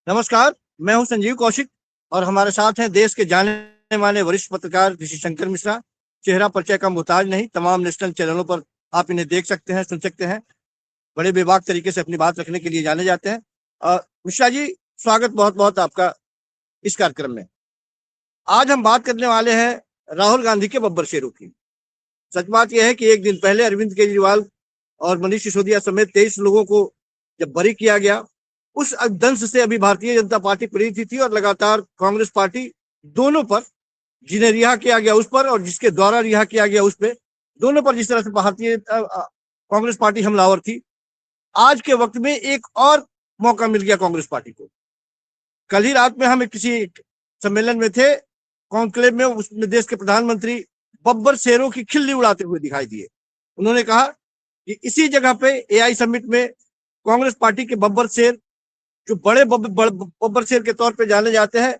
नमस्कार। मैं हूं संजीव कौशिक और हमारे साथ हैं देश के जाने माने वरिष्ठ पत्रकार ऋषि शंकर मिश्रा। चेहरा परिचय का मोहताज नहीं, तमाम नेशनल चैनलों पर आप इन्हें देख सकते हैं, सुन सकते हैं। बड़े बेबाक तरीके से अपनी बात रखने के लिए जाने जाते हैं। मिश्रा जी, स्वागत बहुत बहुत आपका इस कार्यक्रम में। आज हम बात करने वाले हैं राहुल गांधी के बब्बर शेरों की। सच बात यह है कि एक दिन पहले अरविंद केजरीवाल और मनीष सिसोदिया समेत 23 लोगों को जब बरी किया गया, उस दंश से अभी भारतीय जनता पार्टी पीड़ित थी और लगातार कांग्रेस पार्टी दोनों पर, जिन्हें रिहा किया गया उस पर और जिसके द्वारा रिहा किया गया उस पर, दोनों पर जिस तरह से भारतीय कांग्रेस पार्टी हमलावर थी, आज के वक्त में एक और मौका मिल गया कांग्रेस पार्टी को। कल ही रात में हम किसी सम्मेलन में थे, कॉन्क्लेव में, उसमें देश के प्रधानमंत्री बब्बर शेरों की खिल्ली उड़ाते हुए दिखाई दिए। उन्होंने कहा कि इसी जगह पे एआई समिट में कांग्रेस पार्टी के बब्बर शेर, जो बड़े बब्बर शेर के तौर पे जाने जाते हैं,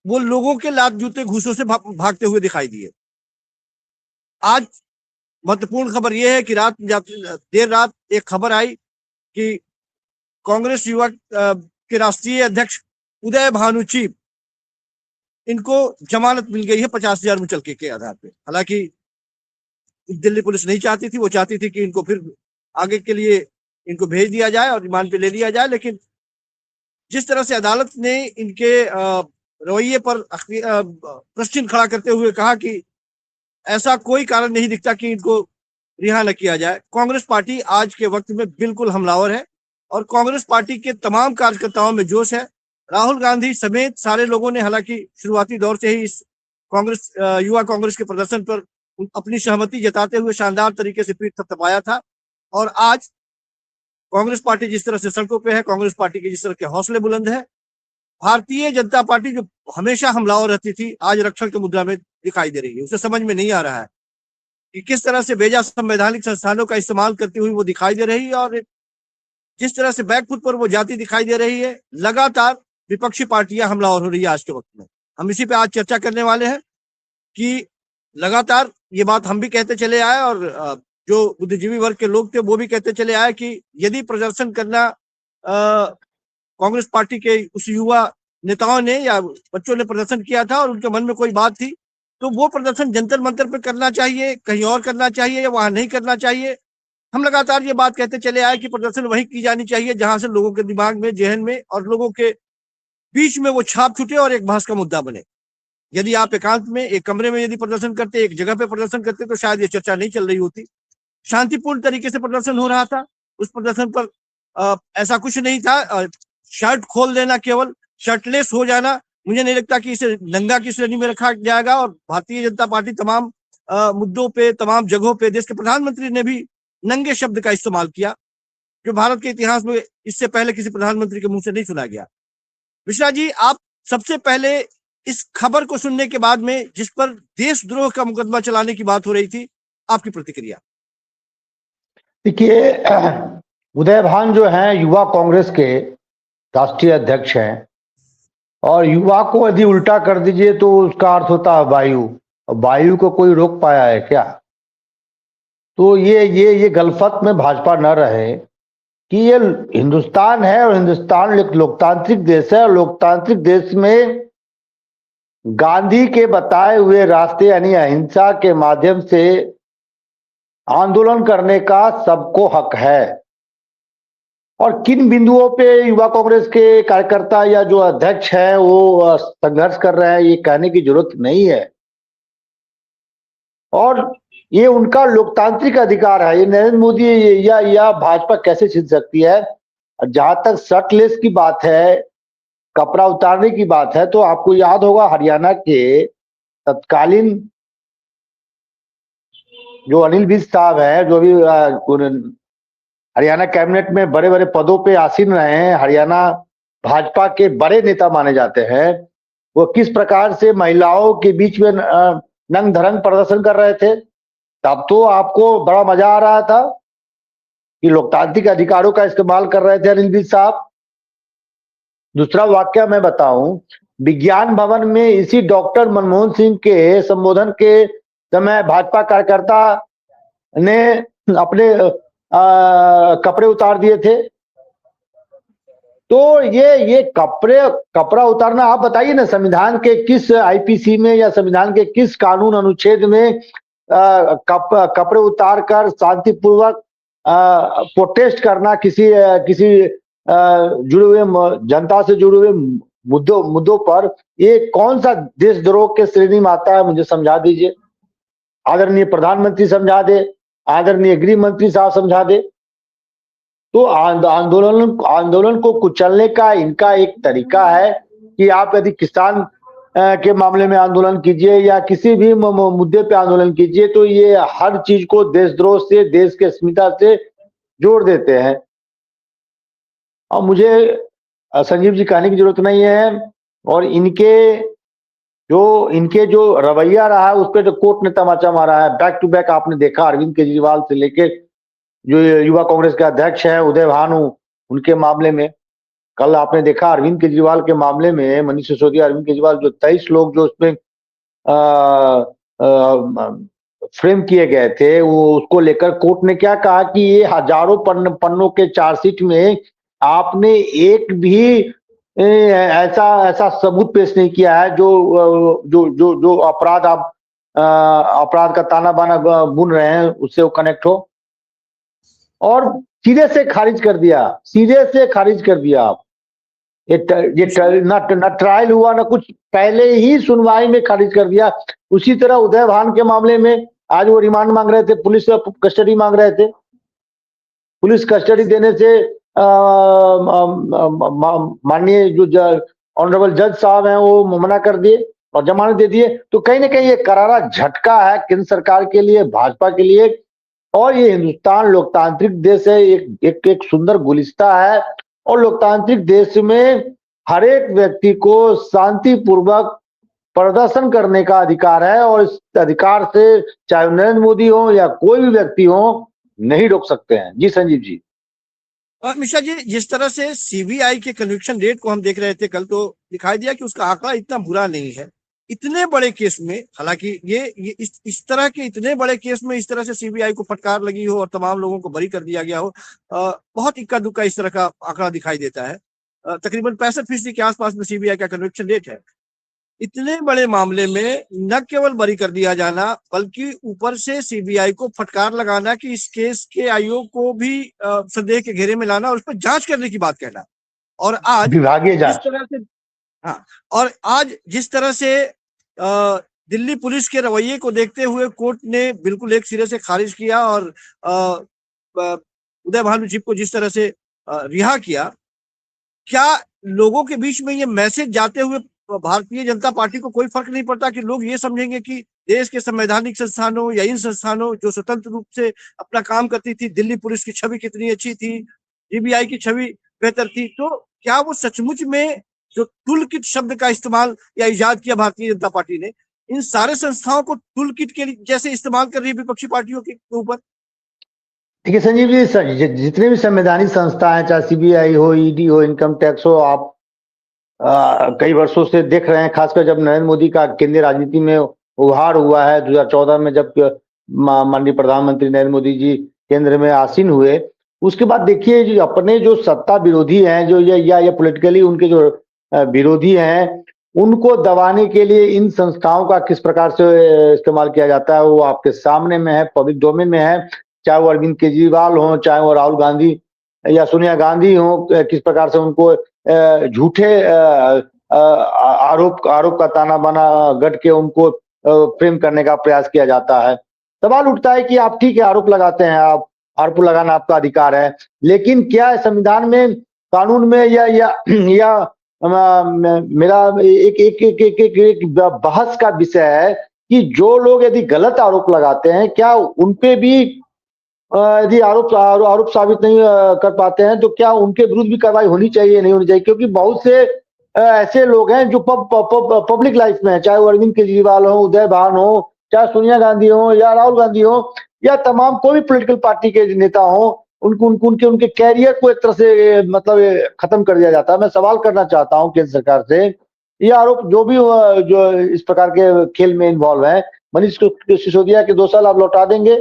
वो लोगों के लात जूते घूसों से भागते हुए दिखाई दिए। आज महत्वपूर्ण खबर यह है कि देर रात एक खबर आई कि कांग्रेस युवा के राष्ट्रीय अध्यक्ष उदय भानुची, इनको जमानत मिल गई है 50,000 मुचलके के आधार पे। हालांकि दिल्ली पुलिस नहीं चाहती थी, वो चाहती थी कि इनको फिर आगे के लिए इनको भेज दिया जाए और रिमांड पे ले लिया जाए। लेकिन जिस तरह से अदालत ने इनके रवैये पर प्रश्न खड़ा करते हुए कहा कि ऐसा कोई कारण नहीं दिखता कि इनको रिहा न किया जाए, कांग्रेस पार्टी आज के वक्त में बिल्कुल हमलावर है और कांग्रेस पार्टी के तमाम कार्यकर्ताओं में जोश है। राहुल गांधी समेत सारे लोगों ने हालांकि शुरुआती दौर से ही इस कांग्रेस युवा कांग्रेस के प्रदर्शन पर अपनी सहमति जताते हुए शानदार तरीके से पीठ थपथपाया था। और आज कांग्रेस पार्टी जिस तरह से सड़कों पे है, कांग्रेस पार्टी के जिस तरह के हौसले बुलंद है, भारतीय जनता पार्टी जो हमेशा हमलावर रहती थी, आज रक्षण के मुद्रा में दिखाई दे रही है। उसे समझ में नहीं आ रहा है कि किस तरह से बेजा संवैधानिक संस्थानों का इस्तेमाल करती हुई वो दिखाई दे रही है और जिस तरह से बैकफुट पर वो जाती दिखाई दे रही है। लगातार विपक्षी पार्टियां हमलावर हो रही है आज के वक्त में। हम इसी पे आज चर्चा करने वाले हैं कि लगातार ये बात हम भी कहते चले आए और जो बुद्धिजीवी वर्ग के लोग थे वो भी कहते चले आए कि यदि प्रदर्शन करना कांग्रेस पार्टी के उस युवा नेताओं ने या बच्चों ने प्रदर्शन किया था और उनके मन में कोई बात थी, तो वो प्रदर्शन जंतर मंतर पे करना चाहिए, कहीं और करना चाहिए या वहां नहीं करना चाहिए। हम लगातार ये बात कहते चले आए कि प्रदर्शन वहीं की जानी चाहिए जहां से लोगों के दिमाग में, जहन में और लोगों के बीच में वो छाप छूटे और एक बहस का मुद्दा बने। यदि आप एकांत में एक कमरे में यदि प्रदर्शन करते, एक जगह पे प्रदर्शन करते, तो शायद ये चर्चा नहीं चल रही होती। शांतिपूर्ण तरीके से प्रदर्शन हो रहा था। उस प्रदर्शन पर ऐसा कुछ नहीं था। शर्ट खोल देना, केवल शर्टलेस हो जाना, मुझे नहीं लगता कि इसे दंगा की श्रेणी में रखा जाएगा। और भारतीय जनता पार्टी तमाम मुद्दों पे, तमाम जगहों पे, देश के प्रधानमंत्री ने भी नंगे शब्द का इस्तेमाल किया, जो भारत के इतिहास में इससे पहले किसी प्रधानमंत्री के मुंह से नहीं सुना गया। मिश्रा जी, आप सबसे पहले इस खबर को सुनने के बाद में, जिस पर देशद्रोह का मुकदमा चलाने की बात हो रही थी, आपकी प्रतिक्रिया? देखिए, उदय भान जो हैं युवा कांग्रेस के राष्ट्रीय अध्यक्ष हैं और युवा को यदि उल्टा कर दीजिए तो उसका अर्थ होता है वायु। वायु को कोई रोक पाया है क्या? तो ये गलफत में भाजपा न रहे कि ये हिंदुस्तान है और हिंदुस्तान एक लोकतांत्रिक देश है और लोकतांत्रिक देश में गांधी के बताए हुए रास्ते यानी अहिंसा के माध्यम से आंदोलन करने का सबको हक है। और किन बिंदुओं पे युवा कांग्रेस के कार्यकर्ता या जो अध्यक्ष हैं वो संघर्ष कर रहे हैं, ये कहने की जरूरत नहीं है। और ये उनका लोकतांत्रिक अधिकार है। ये नरेंद्र मोदी या भाजपा कैसे छीन सकती है? जहां तक शर्टलेस की बात है, कपड़ा उतारने की बात है, तो आपको याद होगा हरियाणा के तत्कालीन जो अनिल विज साहब है, जो भी हरियाणा कैबिनेट में बड़े बड़े पदों पे आसीन रहे हैं, हरियाणा भाजपा के बड़े नेता माने जाते हैं, वो किस प्रकार से महिलाओं के बीच में नंग धरंग प्रदर्शन कर रहे थे। तब तो आपको बड़ा मजा आ रहा था कि लोकतांत्रिक अधिकारों का इस्तेमाल कर रहे थे अनिल विज साहब। दूसरा वाक्य मैं बताऊं, विज्ञान भवन में इसी डॉक्टर मनमोहन सिंह के संबोधन के समय भाजपा कार्यकर्ता ने अपने कपड़े उतार दिए थे। तो ये कपड़ा उतारना, आप बताइए ना, संविधान के किस आईपीसी में या संविधान के किस कानून अनुच्छेद में कपड़े उतार कर शांतिपूर्वक प्रोटेस्ट करना, किसी जुड़े हुए जनता से जुड़े हुए मुद्दों पर, ये कौन सा देशद्रोह के श्रेणी में आता है? मुझे समझा दीजिए। आदरणीय प्रधानमंत्री समझा दे, आदरणीय गृह मंत्री साहब समझा दे। तो आंदोलन को कुचलने का इनका एक तरीका है कि आप यदि किसान के मामले में आंदोलन कीजिए या किसी भी मुद्दे पे आंदोलन कीजिए, तो ये हर चीज को देशद्रोह से, देश के अस्मिता से जोड़ देते हैं। और मुझे संजीव जी कहने की जरूरत नहीं है, और इनके जो रवैया रहा है उस पर जो कोर्ट ने तमाचा मारा है, बैक टू बैक आपने देखा, अरविंद केजरीवाल से लेके जो युवा कांग्रेस के अध्यक्ष हैं उदय भानु, उनके मामले में कल आपने देखा, अरविंद केजरीवाल के मामले में मनीष सिसोदिया, अरविंद केजरीवाल, जो 23 लोग जो उसमें फ्रेम किए गए थे, वो उसको लेकर कोर्ट ने क्या कहा कि ये हजारों पन्नों के चार्जशीट में आपने एक भी ऐसा सबूत पेश नहीं किया है जो अपराध का ताना बाना बुन रहे हैं उससे वो कनेक्ट हो, और सीधे से खारिज कर दिया, सीधे से खारिज कर दिया। आप ये ना ट्रायल हुआ ना कुछ, पहले ही सुनवाई में खारिज कर दिया। उसी तरह उदय भान के मामले में आज वो रिमांड मांग रहे थे, पुलिस कस्टडी मांग रहे थे। पुलिस कस्टडी देने से माननीय जो ऑनरेबल जज साहब हैं वो मना कर दिए और जमानत दे दिए। तो कहीं ना कहीं ये करारा झटका है केंद्र सरकार के लिए, भाजपा के लिए। और ये हिंदुस्तान लोकतांत्रिक देश है, एक सुंदर गुलिस्ता है, और लोकतांत्रिक देश में हर एक व्यक्ति को शांतिपूर्वक प्रदर्शन करने का अधिकार है, और इस अधिकार से चाहे नरेंद्र मोदी हो या कोई भी व्यक्ति हो नहीं रोक सकते हैं। जी संजीव जी। मिश्रा जी, जिस तरह से सीबीआई के कन्विक्शन रेट को हम देख रहे थे कल, तो दिखाई दिया कि उसका आंकड़ा इतना बुरा नहीं है इतने बड़े केस में। हालांकि ये इस तरह के इतने बड़े केस में इस तरह से सीबीआई को फटकार लगी हो और तमाम लोगों को बरी कर दिया गया हो, बहुत इक्का दुक्का इस तरह का आंकड़ा दिखाई देता है। तकरीबन 65% के आसपास में सीबीआई का कन्विक्शन रेट है। इतने बड़े मामले में न केवल बरी कर दिया जाना, बल्कि ऊपर से सीबीआई को फटकार लगाना कि इस केस के आयोग को भी संदेह के घेरे में लाना और उस पर जांच करने की बात कहना। और आज विभागीय जिस जांच, तरह से, हाँ, और आज जिस तरह से दिल्ली पुलिस के रवैये को देखते हुए कोर्ट ने बिल्कुल एक सिरे से खारिज किया और उदय भानु जी को जिस तरह से रिहा किया, क्या लोगों के बीच में ये मैसेज जाते हुए भारतीय जनता पार्टी को कोई फर्क नहीं पड़ता कि लोग ये समझेंगे कि देश के संवैधानिक संस्थानों या इन संस्थानों जो स्वतंत्र रूप से अपना काम करती थी, दिल्ली पुलिस की छवि कितनी अच्छी थी, सीबीआई की छवि बेहतर थी, तो क्या वो सचमुच में जो टूल किट शब्द का इस्तेमाल या इजाद किया भारतीय जनता पार्टी ने, इन सारे संस्थाओं को टूल किट के जैसे इस्तेमाल कर रही है विपक्षी पार्टियों के ऊपर? देखिए संजीव जी, जितने भी संवैधानिक संस्था हैं, चाहे सीबीआई हो, ईडी हो, इनकम टैक्स हो, आप कई वर्षों से देख रहे हैं, खासकर जब नरेंद्र मोदी का केंद्रीय राजनीति में उभार हुआ है 2014 में, जब माननीय प्रधानमंत्री नरेंद्र मोदी जी केंद्र में आसीन हुए, उसके बाद देखिए जो अपने जो सत्ता विरोधी हैं, जो या पॉलिटिकली उनके जो विरोधी हैं, उनको दबाने के लिए इन संस्थाओं का किस प्रकार से इस्तेमाल किया जाता है वो आपके सामने में है, पब्लिक डोमेन में है। चाहे वो अरविंद केजरीवाल हो, चाहे वो राहुल गांधी या सोनिया गांधी हो, किस प्रकार से उनको झूठे आरोप का ताना बाना गढ़ के उनको फ्रेम करने का प्रयास किया जाता है। सवाल उठता है कि आप ठीक है आरोप लगाते हैं, आप आरोप लगाना आपका अधिकार है, लेकिन क्या संविधान में, कानून में या मेरा एक बहस का विषय है कि जो लोग यदि गलत आरोप लगाते हैं, क्या उनपे भी यदि आरोप साबित नहीं कर पाते हैं तो क्या उनके विरुद्ध भी कार्रवाई होनी चाहिए, नहीं होनी चाहिए? क्योंकि बहुत से ऐसे लोग हैं जो पब्लिक लाइफ में है, चाहे वो अरविंद केजरीवाल हो, उदय भान हो, चाहे सोनिया गांधी हो या राहुल गांधी हो, या तमाम कोई भी पॉलिटिकल पार्टी के नेता हो, उनके कैरियर को एक तरह से मतलब खत्म कर दिया जाता है। मैं सवाल करना चाहता हूँ केंद्र सरकार से, ये आरोप जो भी जो इस प्रकार के खेल में इन्वॉल्व है, मनीष सिसोदिया के 2 साल आप लौटा देंगे?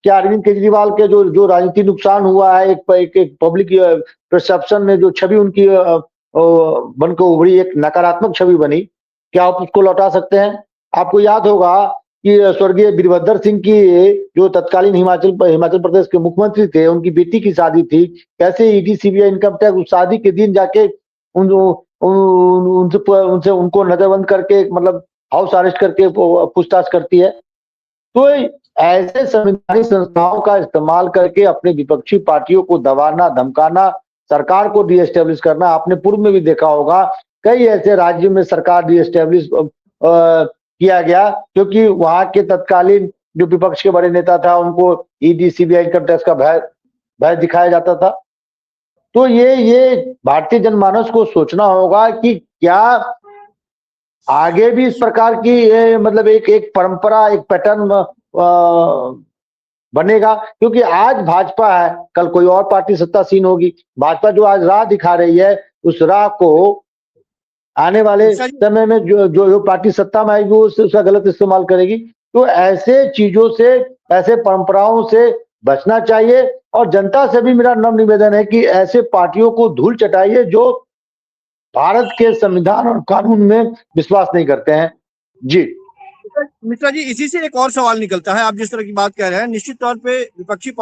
क्या अरविंद केजरीवाल के जो जो राजनीतिक नुकसान हुआ है, एक पब्लिक परसेप्शन में जो छवि उनकी बनकर उभरी, एक नकारात्मक छवि बनी, क्या आप उसको लौटा सकते हैं? आपको याद होगा कि स्वर्गीय वीरभद्र सिंह की जो तत्कालीन हिमाचल प्रदेश के मुख्यमंत्री थे, उनकी बेटी की शादी थी, कैसे ईडी सीबीआई इनकम टैक्स उस शादी के दिन जाके उनसे उनको नजरबंद करके, मतलब हाउस अरेस्ट करके पूछताछ करती है। तो ऐसे संवैधानिक संस्थाओं का इस्तेमाल करके अपने विपक्षी पार्टियों को दबाना, धमकाना, सरकार को रीएस्टेब्लिश करना। आपने पूर्व में भी देखा होगा, कई ऐसे राज्यों में सरकार रीएस्टेब्लिश किया गया क्योंकि वहां के तत्कालीन जो विपक्ष के बड़े नेता था, उनको ईडी सीबीआई इनकम टैक्स का भय दिखाया जाता था। तो ये भारतीय जनमानस को सोचना होगा कि क्या आगे भी इस प्रकार की मतलब एक परंपरा, एक पैटर्न बनेगा? क्योंकि आज भाजपा है, कल कोई और पार्टी सत्तासीन होगी। भाजपा जो आज राह दिखा रही है, उस राह को आने वाले समय में जो पार्टी सत्ता में आएगी वो उसका गलत इस्तेमाल करेगी। तो ऐसे चीजों से, ऐसे परंपराओं से बचना चाहिए। और जनता से भी मेरा नम्र निवेदन है कि ऐसे पार्टियों को धूल चटाइए जो भारत के संविधान और कानून में विश्वास नहीं करते हैं। जी मिश्रा जी, इसी से एक और सवाल निकलता है। आप जिस तरह की बात कह रहे हैं, निश्चित तौर पे विपक्षी